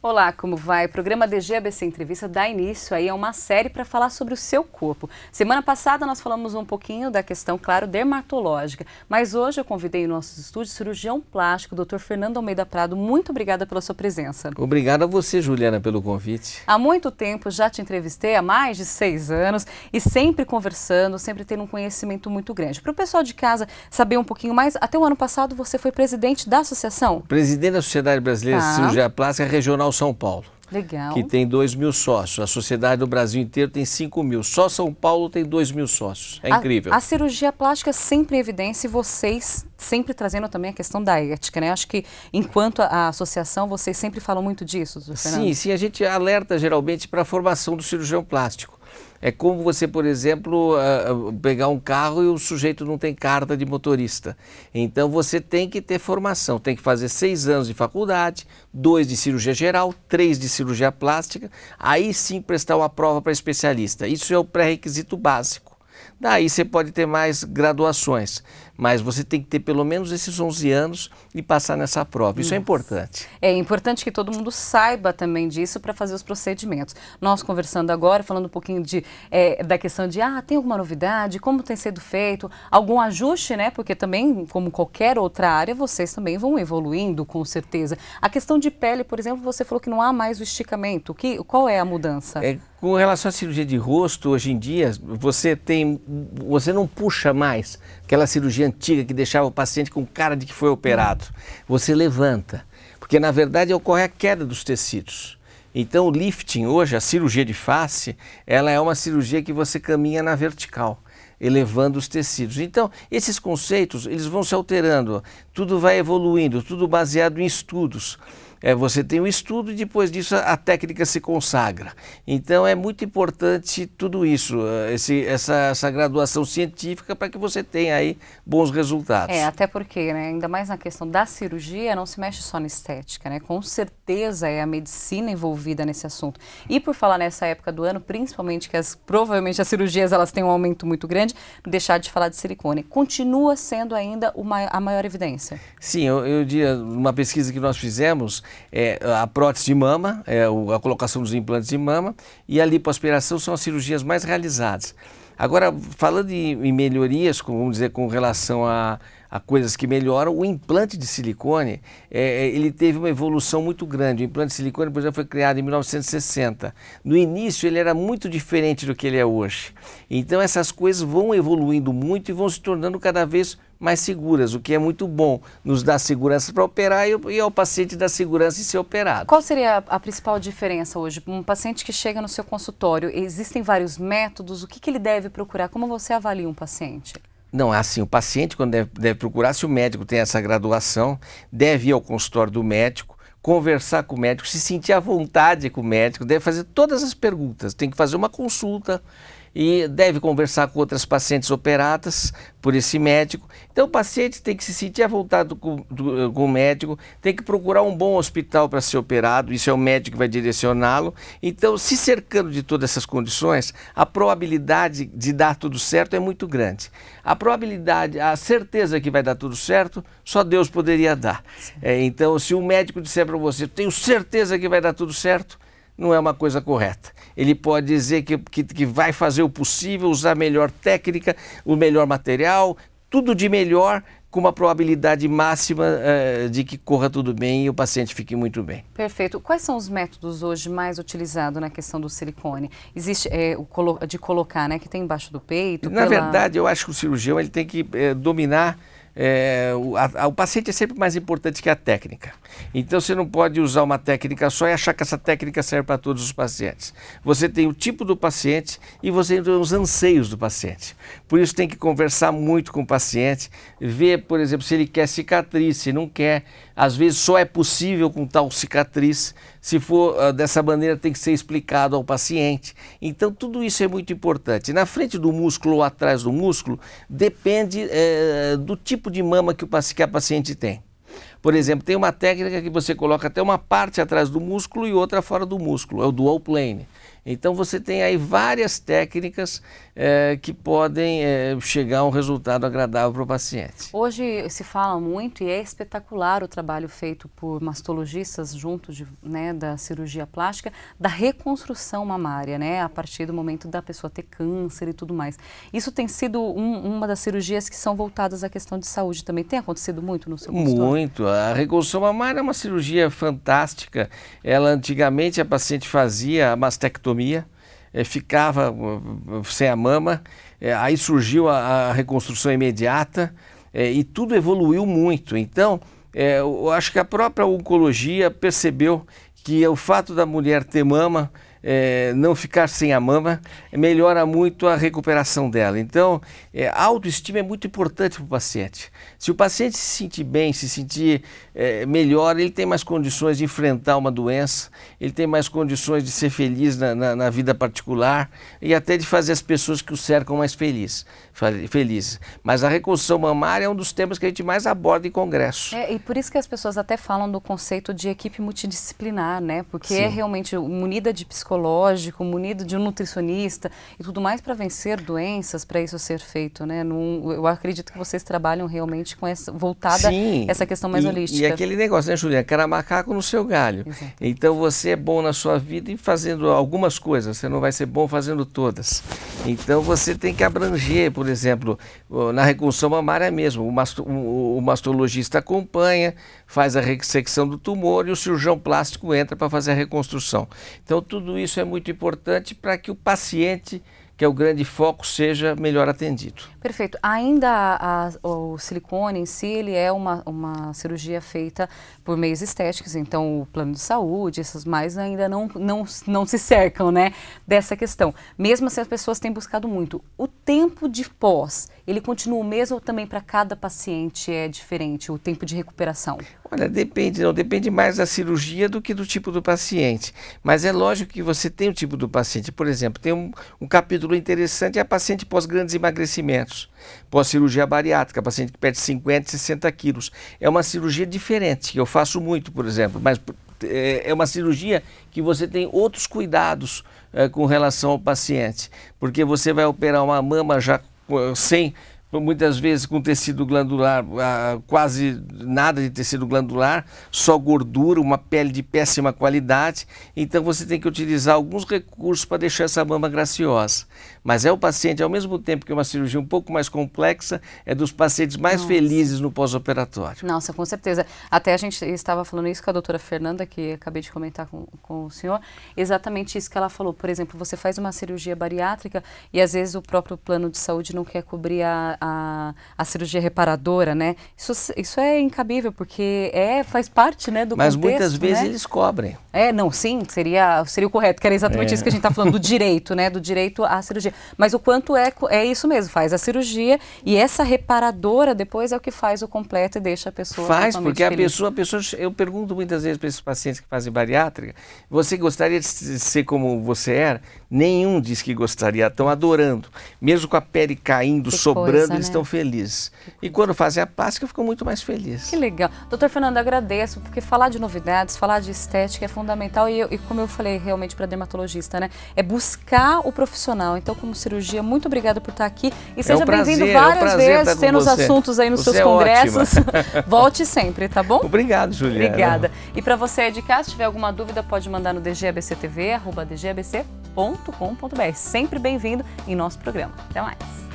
Olá, como vai? O programa DG ABC Entrevista dá início aí a uma série para falar sobre o seu corpo. Semana passada nós falamos um pouquinho da questão, claro, dermatológica, mas hoje eu convidei em nossos estúdios o cirurgião plástico, Dr. Fernando Almeida Prado. Muito obrigada pela sua presença. Obrigado a você, Juliana, pelo convite. Há muito tempo já te entrevistei, há mais de 6 anos, e sempre conversando, sempre tendo um conhecimento muito grande. Para o pessoal de casa saber um pouquinho mais, até o ano passado você foi presidente da associação? Presidente da Sociedade Brasileira de Cirurgia Plástica Regional São Paulo. Legal. Que tem 2.000 sócios. A sociedade do Brasil inteiro tem 5.000. Só São Paulo tem 2.000 sócios. É incrível. A cirurgia plástica sempre em evidência e vocês sempre trazendo também a questão da ética, né? Acho que enquanto a associação, vocês sempre falam muito disso, doutor Fernando. Sim, a gente alerta geralmente para a formação do cirurgião plástico. É como você, por exemplo, pegar um carro e o sujeito não tem carta de motorista. Então você tem que ter formação, tem que fazer 6 anos de faculdade, 2 de cirurgia geral, 3 de cirurgia plástica, aí sim prestar uma prova para especialista. Isso é o pré-requisito básico. Daí você pode ter mais graduações, mas você tem que ter pelo menos esses 11 anos e passar nessa prova. Isso é importante. É importante que todo mundo saiba também disso para fazer os procedimentos. Nós conversando agora, falando um pouquinho da questão de, tem alguma novidade, como tem sido feito, algum ajuste, né? Porque também, como qualquer outra área, vocês também vão evoluindo, com certeza. A questão de pele, por exemplo, você falou que não há mais o esticamento. Qual é a mudança? Com relação à cirurgia de rosto, hoje em dia, você não puxa mais aquela cirurgia antiga que deixava o paciente com cara de que foi operado. Você levanta, porque na verdade ocorre a queda dos tecidos. Então o lifting hoje, a cirurgia de face, ela é uma cirurgia que você caminha na vertical, elevando os tecidos. Então esses conceitos, eles vão se alterando, tudo vai evoluindo, tudo baseado em estudos. Você tem um estudo e depois disso a técnica se consagra. Então é muito importante tudo isso, essa graduação científica para que você tenha aí bons resultados. Até porque, né, ainda mais na questão da cirurgia, não se mexe só na estética, né? Com certeza é a medicina envolvida nesse assunto. E por falar nessa época do ano, principalmente que provavelmente as cirurgias elas têm um aumento muito grande, deixar de falar de silicone. Continua sendo ainda a maior evidência? Sim, eu diria, uma pesquisa que nós fizemos, a prótese de mama, a colocação dos implantes de mama e a lipoaspiração são as cirurgias mais realizadas. Agora, falando em melhorias, vamos dizer, com relação a coisas que melhoram, o implante de silicone, ele teve uma evolução muito grande. O implante de silicone, por exemplo, foi criado em 1960. No início, ele era muito diferente do que ele é hoje. Então, essas coisas vão evoluindo muito e vão se tornando cada vez mais seguras, o que é muito bom, nos dá segurança para operar e ao paciente dá segurança em ser operado. Qual seria a principal diferença hoje? Um paciente que chega no seu consultório, existem vários métodos, o que ele deve procurar? Como você avalia um paciente? Não, assim, o paciente quando deve procurar, se o médico tem essa graduação, deve ir ao consultório do médico, conversar com o médico, se sentir à vontade com o médico, deve fazer todas as perguntas, tem que fazer uma consulta e deve conversar com outras pacientes operadas por esse médico. Então o paciente tem que se sentir à vontade com o médico, tem que procurar um bom hospital para ser operado, isso é o médico que vai direcioná-lo. Então, se cercando de todas essas condições, a probabilidade de dar tudo certo é muito grande. A certeza que vai dar tudo certo, só Deus poderia dar. Então, se o médico disser para você, tenho certeza que vai dar tudo certo, não é uma coisa correta. Ele pode dizer que vai fazer o possível, usar a melhor técnica, o melhor material, tudo de melhor, com uma probabilidade máxima de que corra tudo bem e o paciente fique muito bem. Perfeito. Quais são os métodos hoje mais utilizados na questão do silicone? Existe de colocar, né, que tem embaixo do peito? Na verdade, eu acho que o cirurgião ele tem que dominar. O paciente é sempre mais importante que a técnica. Então você não pode usar uma técnica só e achar que essa técnica serve para todos os pacientes. Você tem o tipo do paciente e você tem os anseios do paciente. Por isso tem que conversar muito com o paciente, ver, por exemplo, se ele quer cicatriz, se não quer. Às vezes só é possível com tal cicatriz. Se for dessa maneira, tem que ser explicado ao paciente. Então, tudo isso é muito importante. Na frente do músculo ou atrás do músculo, depende do tipo de mama que a paciente tem. Por exemplo, tem uma técnica que você coloca até uma parte atrás do músculo e outra fora do músculo, é o dual plane. Então você tem aí várias técnicas que podem chegar a um resultado agradável para o paciente. Hoje se fala muito e é espetacular o trabalho feito por mastologistas junto da cirurgia plástica, da reconstrução mamária, né, a partir do momento da pessoa ter câncer e tudo mais. Isso tem sido uma das cirurgias que são voltadas à questão de saúde também. Tem acontecido muito no seu consultório? Muito. A reconstrução mamária é uma cirurgia fantástica. Ela, antigamente, a paciente fazia a mastectomia, ficava sem a mama, aí surgiu a reconstrução imediata e tudo evoluiu muito. Então, eu acho que a própria oncologia percebeu que o fato da mulher ter mama, não ficar sem a mama, melhora muito a recuperação dela. Então, a autoestima é muito importante para o paciente. Se o paciente se sentir bem, se sentir melhor, ele tem mais condições de enfrentar uma doença, ele tem mais condições de ser feliz na vida particular e até de fazer as pessoas que o cercam mais felizes. Mas a reconstrução mamária é um dos temas que a gente mais aborda em congresso. E por isso que as pessoas até falam do conceito de equipe multidisciplinar, né? Porque Sim. é realmente munida de psicológico, munido de um nutricionista e tudo mais para vencer doenças, para isso ser feito, né? Eu acredito que vocês trabalham realmente com voltada essa questão mais holística. E aquele negócio, né, Juliana? Cara macaco no seu galho. Exato. Então você é bom na sua vida e fazendo algumas coisas, você não vai ser bom fazendo todas. Então você tem que abranger, por exemplo, na reconstrução mamária mesmo, o mastologista acompanha, faz a ressecção do tumor e o cirurgião plástico entra para fazer a reconstrução. Então tudo isso é muito importante para que o paciente, que é o grande foco, seja melhor atendido. Perfeito. Ainda o silicone em si, ele é uma cirurgia feita por meios estéticos, então o plano de saúde, essas mais ainda não se cercam, né, dessa questão. Mesmo assim, as pessoas têm buscado muito. O tempo de pós, ele continua o mesmo ou também para cada paciente é diferente, o tempo de recuperação? Olha, depende mais da cirurgia do que do tipo do paciente. Mas é lógico que você tem o tipo do paciente. Por exemplo, tem um capítulo interessante, é a paciente pós grandes emagrecimentos, pós-cirurgia bariátrica, paciente que perde 50, 60 quilos. É uma cirurgia diferente, que eu faço muito, por exemplo, mas é uma cirurgia que você tem outros cuidados com relação ao paciente, porque você vai operar uma mama já sem, muitas vezes com tecido glandular, quase nada de tecido glandular, só gordura, uma pele de péssima qualidade. Então você tem que utilizar alguns recursos para deixar essa mama graciosa. Mas o paciente, ao mesmo tempo que é uma cirurgia um pouco mais complexa, é dos pacientes mais felizes no pós-operatório. Nossa, com certeza. Até a gente estava falando isso com a doutora Fernanda, que acabei de comentar com o senhor, exatamente isso que ela falou. Por exemplo, você faz uma cirurgia bariátrica e às vezes o próprio plano de saúde não quer cobrir a cirurgia reparadora, né? Isso é incabível, porque faz parte, né, do Mas contexto, muitas vezes né? eles cobrem. Sim, seria o correto, que era exatamente isso que a gente está falando, do direito, né? Do direito à cirurgia. Mas o quanto é isso mesmo, faz a cirurgia e essa reparadora depois é o que faz o completo e deixa a pessoa porque feliz. a pessoa, eu pergunto muitas vezes para esses pacientes que fazem bariátrica, você gostaria de ser como você era? Nenhum diz que gostaria, estão adorando. Mesmo com a pele caindo, sobrando, eles estão felizes. E quando fazem a plástica, ficam muito mais felizes. Que legal. Doutor Fernando, agradeço, porque falar de novidades, falar de estética é fundamental e como eu falei realmente para dermatologista, né? É buscar o profissional. Então, como cirurgia, muito obrigada por estar aqui e seja bem-vindo várias vezes, tendo os assuntos aí nos seus congressos. Volte sempre, tá bom? Obrigado, Juliana. Obrigada. E para você aí de casa, se tiver alguma dúvida, pode mandar no dgabctv@dgabc.com.br. Sempre bem-vindo em nosso programa. Até mais.